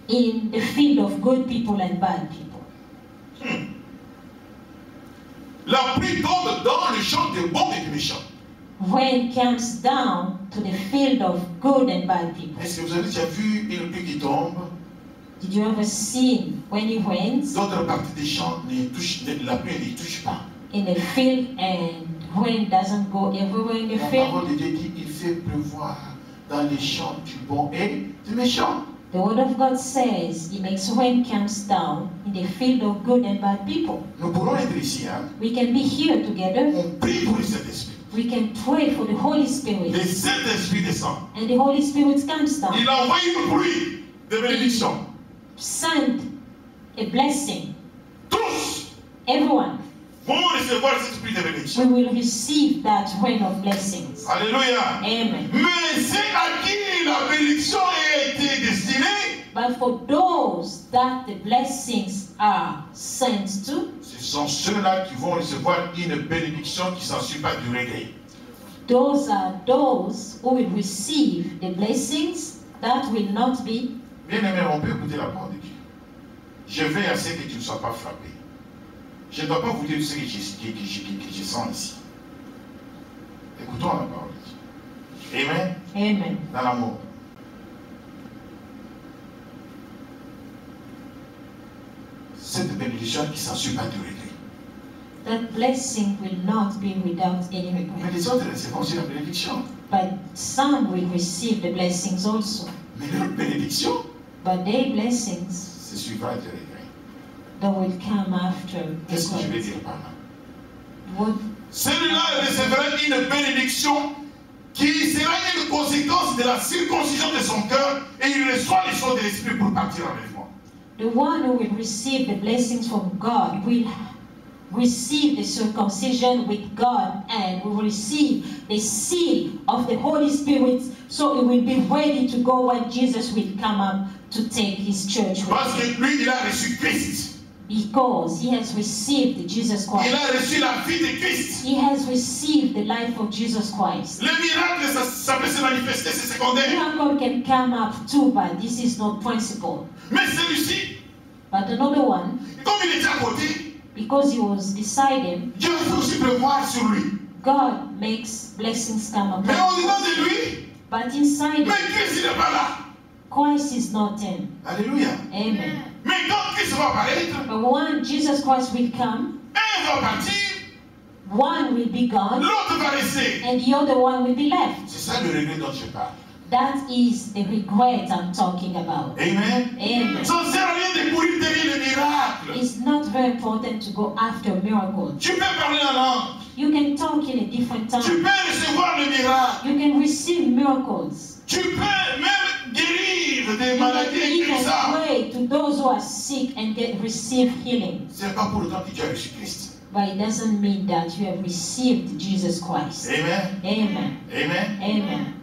[SPEAKER 3] in the field of good people and bad people.
[SPEAKER 2] La pluie tombe dans le champ du bon et du méchant.
[SPEAKER 3] Rain comes down to the field of good and bad people.
[SPEAKER 2] Est-ce que vous avez déjà vu une pluie qui tombe?
[SPEAKER 3] Did you ever see when it rains
[SPEAKER 2] D'autres parties des champs, la pluie ne les touche pas.
[SPEAKER 3] in the field and rain doesn't go everywhere in the
[SPEAKER 2] La
[SPEAKER 3] field?
[SPEAKER 2] parole de Dieu dit qu'il fait pleuvoir dans les champs du bon et du méchant.
[SPEAKER 3] The word of God says He makes rain comes down in the field of good and bad people.
[SPEAKER 2] Nous pourrons être ici. Hein?
[SPEAKER 3] We can be here together.
[SPEAKER 2] On prie pour le Saint-Esprit.
[SPEAKER 3] We can pray for the Holy Spirit.
[SPEAKER 2] Le Saint-Esprit descend.
[SPEAKER 3] And the Holy Spirit comes down.
[SPEAKER 2] Il a envoyé une pluie de bénédiction.
[SPEAKER 3] Send a blessing.
[SPEAKER 2] Tous
[SPEAKER 3] Everyone,
[SPEAKER 2] vont recevoir cette pluie de
[SPEAKER 3] we
[SPEAKER 2] bénédiction.
[SPEAKER 3] will receive that rain of blessings.
[SPEAKER 2] Alléluia.
[SPEAKER 3] Amen.
[SPEAKER 2] Mais c'est à qui la bénédiction a été destinée?
[SPEAKER 3] But for those that the blessings are sent to,
[SPEAKER 2] Ce sont ceux-là qui vont recevoir une bénédiction qui ne s'ensuit pas du regret.
[SPEAKER 3] those are those who will receive the blessings that will not be.
[SPEAKER 2] Bien-aimé, on peut écouter la parole de Dieu. Je veille à ce que tu ne sois pas frappé. Je ne dois pas vous dire ce que je sens ici. Écoutons la parole de Dieu. Amen.
[SPEAKER 3] Amen.
[SPEAKER 2] Dans l'amour. Cette bénédiction qui ne s'ensuit pas du regret.
[SPEAKER 3] That blessing will not be without any
[SPEAKER 2] Mais
[SPEAKER 3] regret.
[SPEAKER 2] les autres recevront aussi la bénédiction.
[SPEAKER 3] But some will receive the blessings also.
[SPEAKER 2] Mais leur bénédiction
[SPEAKER 3] But their blessings
[SPEAKER 2] se suivra du regret.
[SPEAKER 3] that will come after the
[SPEAKER 2] Qu'est-ce que je vais
[SPEAKER 3] grace.
[SPEAKER 2] dire par là?
[SPEAKER 3] What
[SPEAKER 2] Celui-là recevra une bénédiction qui sera une conséquence de la circoncision de son cœur et il reçoit les choses de l'esprit pour partir avec moi.
[SPEAKER 3] the one who will receive the blessings from God will receive the circumcision with God and will receive the seal of the Holy Spirit, so it will be ready to go when Jesus will come up to take his church with
[SPEAKER 2] Parce
[SPEAKER 3] him.
[SPEAKER 2] que lui, il a reçu Christ.
[SPEAKER 3] Because he has received Jesus
[SPEAKER 2] Il
[SPEAKER 3] Christ.
[SPEAKER 2] a reçu la vie de Christ.
[SPEAKER 3] He has received the life of Jesus Christ.
[SPEAKER 2] Le miracle, ça peut se manifester, c'est secondaire.
[SPEAKER 3] Miracle can come up too, but this is not principal.
[SPEAKER 2] Mais celui-ci,
[SPEAKER 3] But another one,
[SPEAKER 2] comme il était à côté,
[SPEAKER 3] because he was beside him,
[SPEAKER 2] Dieu a fait aussi pleuvoir sur lui.
[SPEAKER 3] God makes blessings come
[SPEAKER 2] Mais
[SPEAKER 3] upon
[SPEAKER 2] au
[SPEAKER 3] him.
[SPEAKER 2] dedans de lui,
[SPEAKER 3] But inside
[SPEAKER 2] mais
[SPEAKER 3] him,
[SPEAKER 2] Christ il n'est pas là.
[SPEAKER 3] Christ is not in.
[SPEAKER 2] Alléluia.
[SPEAKER 3] Amen.
[SPEAKER 2] Mais quand Christ va apparaître,
[SPEAKER 3] But when Jesus Christ will come,
[SPEAKER 2] un va partir,
[SPEAKER 3] one will be gone
[SPEAKER 2] l'autre va rester.
[SPEAKER 3] and the other one will be left.
[SPEAKER 2] C'est ça le regret dont je parle.
[SPEAKER 3] That is the regret I'm talking about.
[SPEAKER 2] Amen.
[SPEAKER 3] Amen.
[SPEAKER 2] Ça ne sert à rien de courir derrière le miracle.
[SPEAKER 3] It's not very important to go after miracles.
[SPEAKER 2] Tu peux parler en langue.
[SPEAKER 3] You can talk in a different
[SPEAKER 2] Tu
[SPEAKER 3] tongue.
[SPEAKER 2] peux recevoir le miracle.
[SPEAKER 3] You can receive miracles.
[SPEAKER 2] Tu peux même guérir des
[SPEAKER 3] You
[SPEAKER 2] maladies
[SPEAKER 3] can even
[SPEAKER 2] incurables.
[SPEAKER 3] pray to those who are sick and receive healing.
[SPEAKER 2] Ce n'est pas pour autant que tu as reçu Christ.
[SPEAKER 3] But it doesn't mean that you have received Jesus Christ.
[SPEAKER 2] Amen.
[SPEAKER 3] Amen.
[SPEAKER 2] Amen.
[SPEAKER 3] Amen.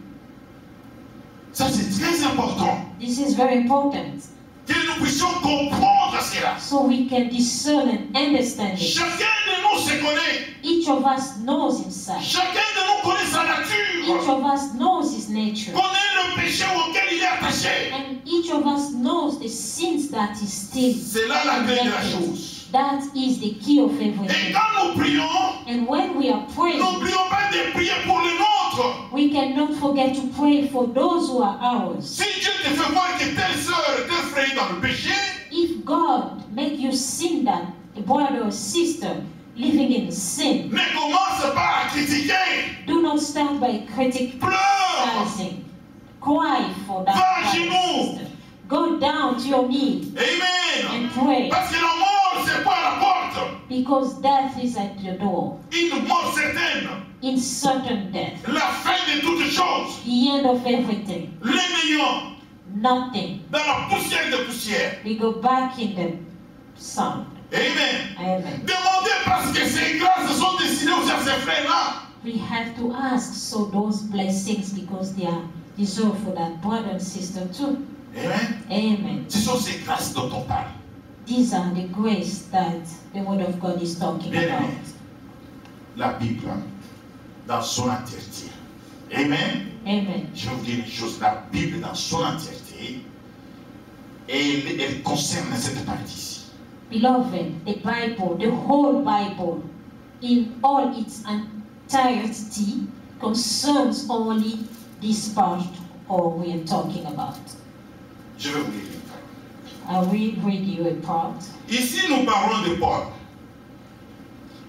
[SPEAKER 2] Ça, c'est très important.
[SPEAKER 3] This is very important.
[SPEAKER 2] Que nous puissions comprendre cela.
[SPEAKER 3] So we can discern and understand it.
[SPEAKER 2] Chacun de nous se connaît.
[SPEAKER 3] Each of us knows himself.
[SPEAKER 2] Chacun de nous connaît sa
[SPEAKER 3] Each
[SPEAKER 2] nature.
[SPEAKER 3] of us knows his nature.
[SPEAKER 2] Connaît le péché auquel il est attaché.
[SPEAKER 3] And each of us knows the sins that is still
[SPEAKER 2] C'est là la clé de la
[SPEAKER 3] connected.
[SPEAKER 2] chose.
[SPEAKER 3] That is the key of
[SPEAKER 2] Et
[SPEAKER 3] everything.
[SPEAKER 2] quand nous prions,
[SPEAKER 3] And when we are praying,
[SPEAKER 2] n'oublions pas de prier pour les nôtres.
[SPEAKER 3] we cannot forget to pray for those who are ours.
[SPEAKER 2] Si Dieu te fait voir que telle sœur, tel frère est dans le péché,
[SPEAKER 3] If God make you sin that a brother or sister living in sin,
[SPEAKER 2] ne commence pas à critiquer.
[SPEAKER 3] do not start by criticizing.
[SPEAKER 2] Pleure.
[SPEAKER 3] Cry for that
[SPEAKER 2] Va à
[SPEAKER 3] brother or
[SPEAKER 2] genoux.
[SPEAKER 3] sister. Go down to your knee
[SPEAKER 2] Amen.
[SPEAKER 3] and pray,
[SPEAKER 2] Parce que la mort, c'est pas à la porte.
[SPEAKER 3] because death is at your door.
[SPEAKER 2] Une mort certaine.
[SPEAKER 3] In certain death,
[SPEAKER 2] La fin de toutes choses.
[SPEAKER 3] the end of everything,
[SPEAKER 2] Les néants
[SPEAKER 3] nothing.
[SPEAKER 2] dans la poussière de poussière.
[SPEAKER 3] We go back in the sound.
[SPEAKER 2] Amen.
[SPEAKER 3] Amen.
[SPEAKER 2] Demandez parce que ces grâces sont destinées aussi à ces frères-là.
[SPEAKER 3] We have to ask so those blessings because they are deserved for that brother and sister too.
[SPEAKER 2] Amen.
[SPEAKER 3] Amen.
[SPEAKER 2] Ce sont ces grâces dont on parle.
[SPEAKER 3] These are the grace that the Word of God is talking
[SPEAKER 2] Bien
[SPEAKER 3] about.
[SPEAKER 2] aimé. La Bible, dans son entièreté. Amen.
[SPEAKER 3] Amen.
[SPEAKER 2] Je vais vous dire une chose. La Bible, dans son entièreté, elle concerne cette partie-ci.
[SPEAKER 3] Beloved, the Bible, the whole Bible, in all its entirety, concerns only this part or we are talking about.
[SPEAKER 2] Je vais vous lire une part.
[SPEAKER 3] I will read you a part.
[SPEAKER 2] Ici, nous parlons de Paul.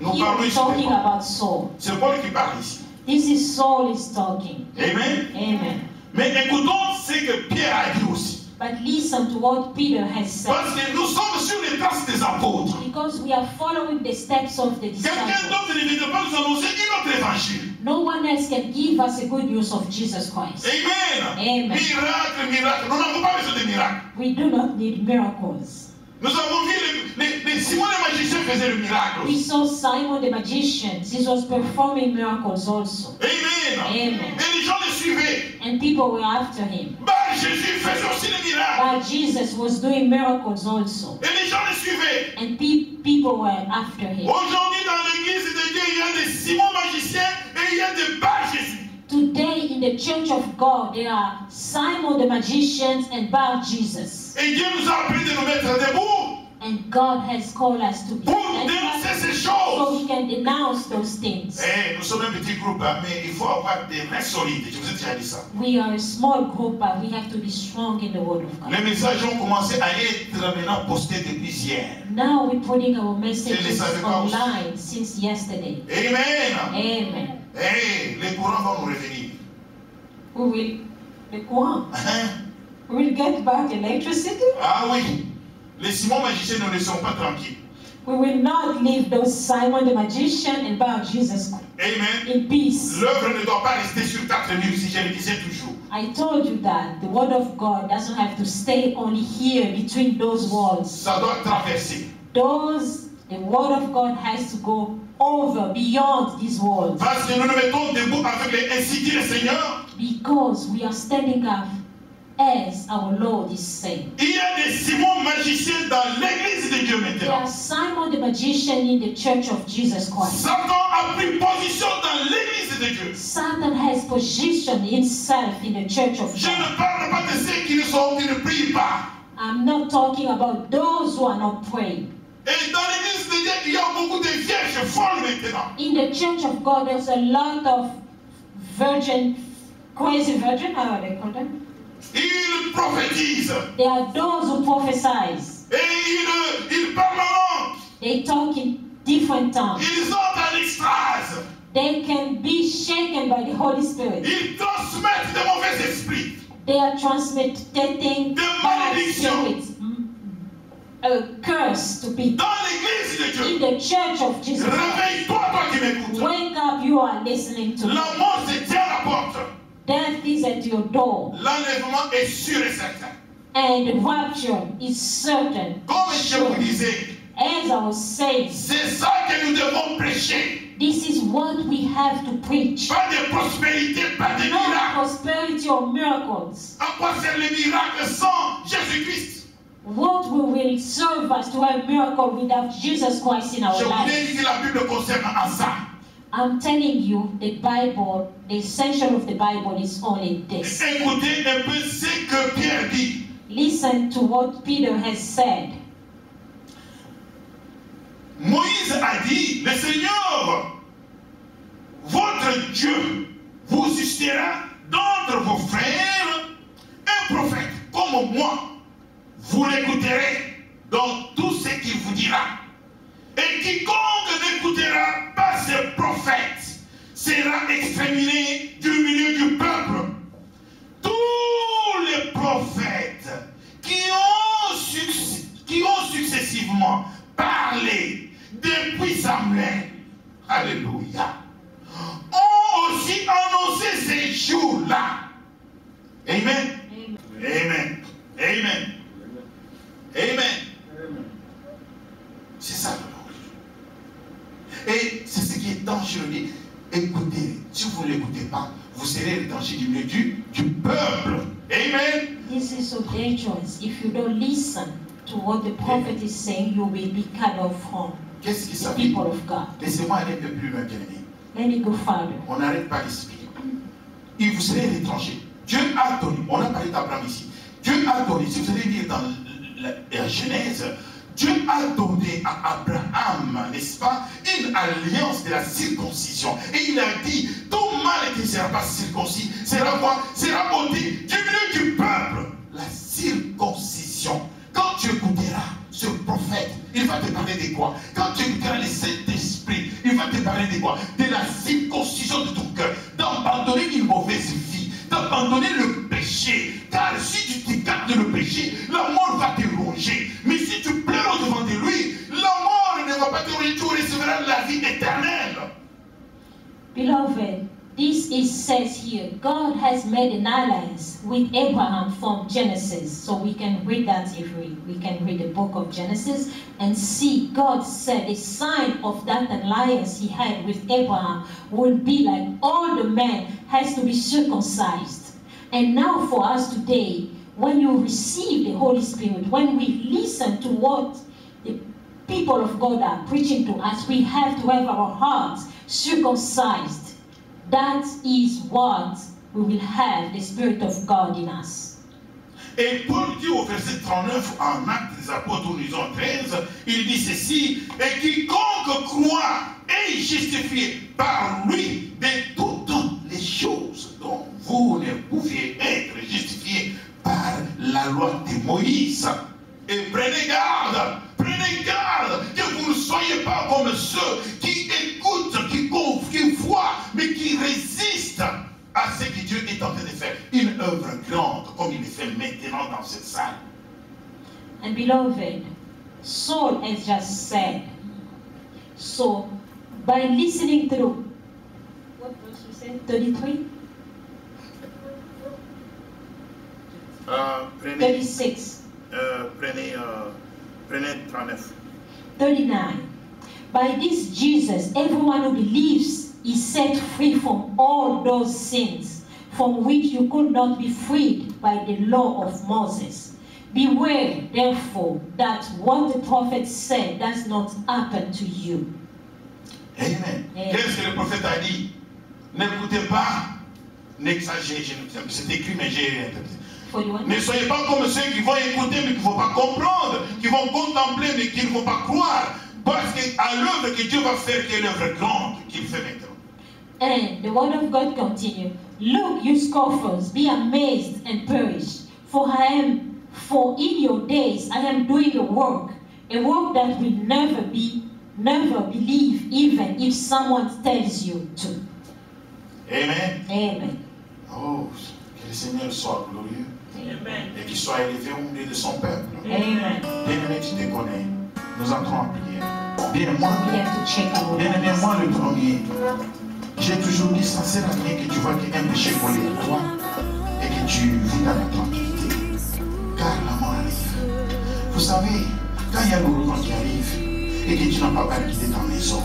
[SPEAKER 2] Nous
[SPEAKER 3] Here
[SPEAKER 2] parlons
[SPEAKER 3] we're
[SPEAKER 2] ici
[SPEAKER 3] talking
[SPEAKER 2] de Paul.
[SPEAKER 3] about Saul.
[SPEAKER 2] C'est Paul qui parle ici.
[SPEAKER 3] This is Saul is talking.
[SPEAKER 2] Amen.
[SPEAKER 3] Amen.
[SPEAKER 2] Mais écoutons ce que Pierre a dit aussi.
[SPEAKER 3] But listen to what Peter has said.
[SPEAKER 2] Parce que nous sommes sur les traces des apôtres.
[SPEAKER 3] Because we are following the steps of the
[SPEAKER 2] Quelqu'un
[SPEAKER 3] disciples.
[SPEAKER 2] d'autre ne vient pas nous annoncer une autre évangile.
[SPEAKER 3] No one else can give us a good news of Jesus Christ.
[SPEAKER 2] Amen.
[SPEAKER 3] Amen.
[SPEAKER 2] Miracle, miracle. Nous n'avons pas besoin de miracles.
[SPEAKER 3] We do not need miracles.
[SPEAKER 2] Nous avons vu les Simon le magicien faisait le miracle.
[SPEAKER 3] We saw Simon the magician. He was performing miracles also.
[SPEAKER 2] Amen.
[SPEAKER 3] Amen.
[SPEAKER 2] Et les gens le suivaient.
[SPEAKER 3] And people were after him.
[SPEAKER 2] Bah, Jésus faisait aussi les miracles.
[SPEAKER 3] But Jesus was doing miracles also.
[SPEAKER 2] Et les gens le suivaient.
[SPEAKER 3] And people were after him.
[SPEAKER 2] Aujourd'hui, dans l'église de Dieu, il y a des Simon magiciens et il y a des Bar Jésus.
[SPEAKER 3] Today in the church of God, there are Simon the magicians and Bar Jesus.
[SPEAKER 2] Et Dieu nous a appelés de nous mettre debout
[SPEAKER 3] And God has called us to be
[SPEAKER 2] pour
[SPEAKER 3] steadfast
[SPEAKER 2] dénoncer ces
[SPEAKER 3] so
[SPEAKER 2] choses.
[SPEAKER 3] we can denounce those things.
[SPEAKER 2] Eh, nous sommes un petit groupe, hein, mais il faut avoir des mains solides. Je vous ai déjà dit ça.
[SPEAKER 3] We are a small group, but we have to be strong in the Word of God.
[SPEAKER 2] Les messages ont commencé à être maintenant postés depuis hier.
[SPEAKER 3] Now we're putting our messages
[SPEAKER 2] Je ne savais pas aussi.
[SPEAKER 3] online since yesterday.
[SPEAKER 2] Amen.
[SPEAKER 3] Amen.
[SPEAKER 2] Eh, les courants vont nous revenir.
[SPEAKER 3] We will, the Quran,
[SPEAKER 2] Hein?
[SPEAKER 3] we will get back electricity.
[SPEAKER 2] Ah oui. Les Simon magiciens ne laisseront pas tranquilles.
[SPEAKER 3] We will not leave those Simon the magician and Bar Jesus
[SPEAKER 2] Amen.
[SPEAKER 3] in peace.
[SPEAKER 2] L'œuvre ne doit pas rester sur 4 murs, si je le disais toujours.
[SPEAKER 3] I told you that the Word of God doesn't have to stay only here between those walls.
[SPEAKER 2] Ça doit traverser.
[SPEAKER 3] The Word of God has to go over, beyond these walls.
[SPEAKER 2] Parce que nous nous mettons debout avec les ainsi dit le Seigneur.
[SPEAKER 3] Because we are standing up as our Lord is saying.
[SPEAKER 2] Il y a des Simon magiciens dans l'église de Dieu
[SPEAKER 3] There
[SPEAKER 2] maintenant.
[SPEAKER 3] are Simon the magician in the church of Jesus Christ.
[SPEAKER 2] Satan a pris position dans l'église de Dieu.
[SPEAKER 3] Satan has positioned himself in the church of
[SPEAKER 2] Je
[SPEAKER 3] God.
[SPEAKER 2] ne parle pas de ceux qui ne prient pas.
[SPEAKER 3] I'm not talking about those who are not praying.
[SPEAKER 2] Et dans l'église de Dieu, il y a beaucoup de vierges folles maintenant.
[SPEAKER 3] In the church of God, there's a lot of crazy virgin, how are they called them?
[SPEAKER 2] Ils prophétisent.
[SPEAKER 3] There are those who prophesize.
[SPEAKER 2] Et ils parlent en langue.
[SPEAKER 3] They talk in different tongues.
[SPEAKER 2] Ils ont en extase.
[SPEAKER 3] They can be shaken by the Holy Spirit.
[SPEAKER 2] Ils transmettent de mauvais esprits.
[SPEAKER 3] They are transmitting
[SPEAKER 2] De
[SPEAKER 3] bad
[SPEAKER 2] malédiction.
[SPEAKER 3] spirits, a curse to people.
[SPEAKER 2] Dans l'église de
[SPEAKER 3] In
[SPEAKER 2] Dieu.
[SPEAKER 3] the church of Jesus Christ.
[SPEAKER 2] Réveille-toi, toi qui m'écoutes.
[SPEAKER 3] Wake up, you are listening to me.
[SPEAKER 2] La mort se tient à la porte.
[SPEAKER 3] Death is at your door,
[SPEAKER 2] L'enlèvement est sûr et certain.
[SPEAKER 3] and the rapture is certain.
[SPEAKER 2] Comme je
[SPEAKER 3] Sure.
[SPEAKER 2] vous disais,
[SPEAKER 3] As I was saying,
[SPEAKER 2] c'est ça que nous devons prêcher.
[SPEAKER 3] this is what we have to preach.
[SPEAKER 2] Pas de prospérité, pas de
[SPEAKER 3] Not
[SPEAKER 2] miracles.
[SPEAKER 3] prosperity or miracles.
[SPEAKER 2] À quoi servent les miracles sans Jésus-Christ?
[SPEAKER 3] What will serve us to have a miracle without Jesus Christ in our
[SPEAKER 2] Je vous ai
[SPEAKER 3] lives?
[SPEAKER 2] dit que la Bible concerne en ça.
[SPEAKER 3] I'm telling you, the Bible, the essential of the Bible is only this.
[SPEAKER 2] Écoutez un peu ce que Pierre dit.
[SPEAKER 3] Listen to what Peter has said.
[SPEAKER 2] Moïse a dit, le Seigneur, votre Dieu, vous suscitera d'entre vos frères un prophète comme moi. Vous l'écouterez dans tout ce qu'il vous dira. Et quiconque n'écoutera pas ce prophète sera exterminé du milieu du peuple. Tous les prophètes qui ont successivement parlé depuis Samuel, alléluia, ont aussi annoncé ces jours-là. Amen. Amen. Amen. Amen. C'est ça le langage. Et c'est ce qui est dangereux. Écoutez, si vous ne l'écoutez pas, vous serez le danger du milieu du peuple. Amen.
[SPEAKER 3] This is so dangerous. If you don't listen to what the prophet is saying, you will be cut off from
[SPEAKER 2] Qu'est-ce qui
[SPEAKER 3] the
[SPEAKER 2] s'appelle?
[SPEAKER 3] people of God.
[SPEAKER 2] Laissez-moi aller un peu plus loin, bien-aimé.
[SPEAKER 3] Let me go further.
[SPEAKER 2] On n'arrête pas l'esprit. Et vous serez l'étranger. Dieu a donné, on a parlé d'Abraham ici. Dieu a donné, si vous allez lire dans la Genèse, Dieu a donné à Abraham, n'est-ce pas, une alliance de la circoncision. Et il a dit, tout mal qui ne sera pas circoncis, sera quoi? Sera ôté du milieu du peuple. La circoncision. Quand tu écouteras ce prophète, il va te parler de quoi? Quand tu écouteras le Saint-Esprit, il va te parler de quoi? De la circoncision de ton cœur, d'abandonner une mauvaise vie, d'abandonner le péché. Car si tu t'écartes le péché, la mort va te ronger. Mais si tu pleures au-devant de lui, la mort ne va pas te ronger, tu recevras la vie éternelle.
[SPEAKER 3] Beloved, this is says here, God has made an alliance with Abraham from Genesis. So we can read that if we can read the book of Genesis and see God said a sign of that alliance he had with Abraham will be like all the men has to be circumcised. And now for us today, when you receive the Holy Spirit, when we listen to what the people of God are preaching to us, we have to have our hearts circumcised. That is what we will have the Spirit of God in us.
[SPEAKER 2] Et Paul dit au verset 39 en Actes des Apôtres, nous lisons 13, il dit ceci, et quiconque croit est justifié par lui de toutes les choses dont vous ne pouviez être justifiés par la loi de Moïse. Et prenez garde que vous ne soyez pas comme ceux qui écoutent, qui voient, mais qui résistent à ce que Dieu est en train de faire. Une œuvre grande, comme il le fait maintenant dans cette salle.
[SPEAKER 3] And beloved, Saul has just said, so by listening to the, what verse you said, 33?
[SPEAKER 2] Prenez
[SPEAKER 3] 36.
[SPEAKER 2] Prenez 39.
[SPEAKER 3] 39. By this Jesus, everyone who believes is set free from all those sins from which you could not be freed by the law of Moses. Beware, therefore, that what the prophet said does not happen to you.
[SPEAKER 2] Amen. Qu'est-ce que le prophète a dit? N'écoutez pas, n'exagérez, c'est écrit, mais j'ai interprété. Ne soyez pas comme ceux qui vont écouter, mais qui ne vont pas comprendre, qui vont contempler, mais qui ne vont pas croire. Parce qu'à l'œuvre que Dieu va faire, qui est l'œuvre grande qu'il fait maintenant.
[SPEAKER 3] And the word of God continues. Look, you scoffers, be amazed and perish. For in your days I am doing a work that will never believe, even if someone tells you to.
[SPEAKER 2] Amen.
[SPEAKER 3] Amen.
[SPEAKER 2] Oh, que le Seigneur soit glorieux.
[SPEAKER 3] Amen.
[SPEAKER 2] Et qu'il soit élevé au milieu de son peuple.
[SPEAKER 3] Amen.
[SPEAKER 2] Bien-aimé, tu te connais. Nous entrons en prière. Bien-aimé, moi le premier. J'ai toujours dit, ça sert à rien que tu vois qu'un péché collé à toi et que tu vis dans la tranquillité. Car la mort arrive. Vous savez, quand il y a l'ouragan qui arrive et que tu n'as pas pu quitter ta maison,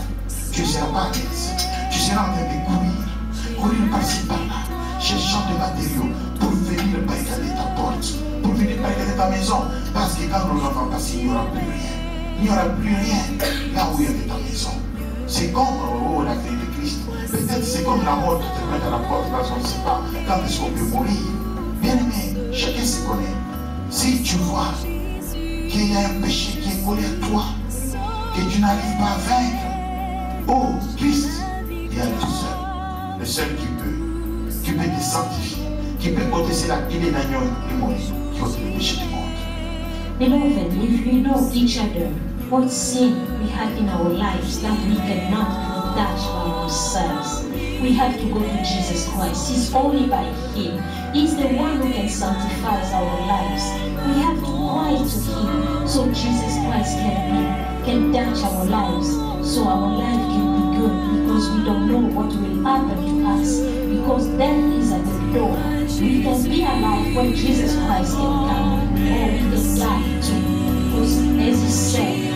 [SPEAKER 2] tu ne seras pas à l'aise. Tu seras en train de courir par-ci par-là, cherchant des matériaux pour venir barricader ta porte, pour venir barricader ta maison. Parce que quand l'ouragan va passer, il n'y aura plus rien. Il n'y aura plus rien là où il y avait ta maison. C'est comme la vie de Christ. Peut-être c'est comme la mort qui te met à la porte parce qu'on ne sait pas quand est-ce qu'on peut mourir. Bien aimé, chacun se connaît. Si tu vois qu'il y a un péché qui est collé à toi, que tu n'arrives pas à vaincre, oh Christ, il y a le seul qui peut te sanctifier, qui peut ôter la clé d'agneau et mourir, qui ôte le péché du monde.
[SPEAKER 3] Beloved, if we know each other, what sin we have in our lives that we cannot touch by ourselves, we have to go to Jesus Christ. It's only by Him. He's the one who can sanctify our lives. We have to cry to Him so Jesus Christ can touch our lives, so our life can be good, because we don't know what will happen to us, because death is at the door. We can be alive when Jesus Christ can come, or we can die too, because as He said,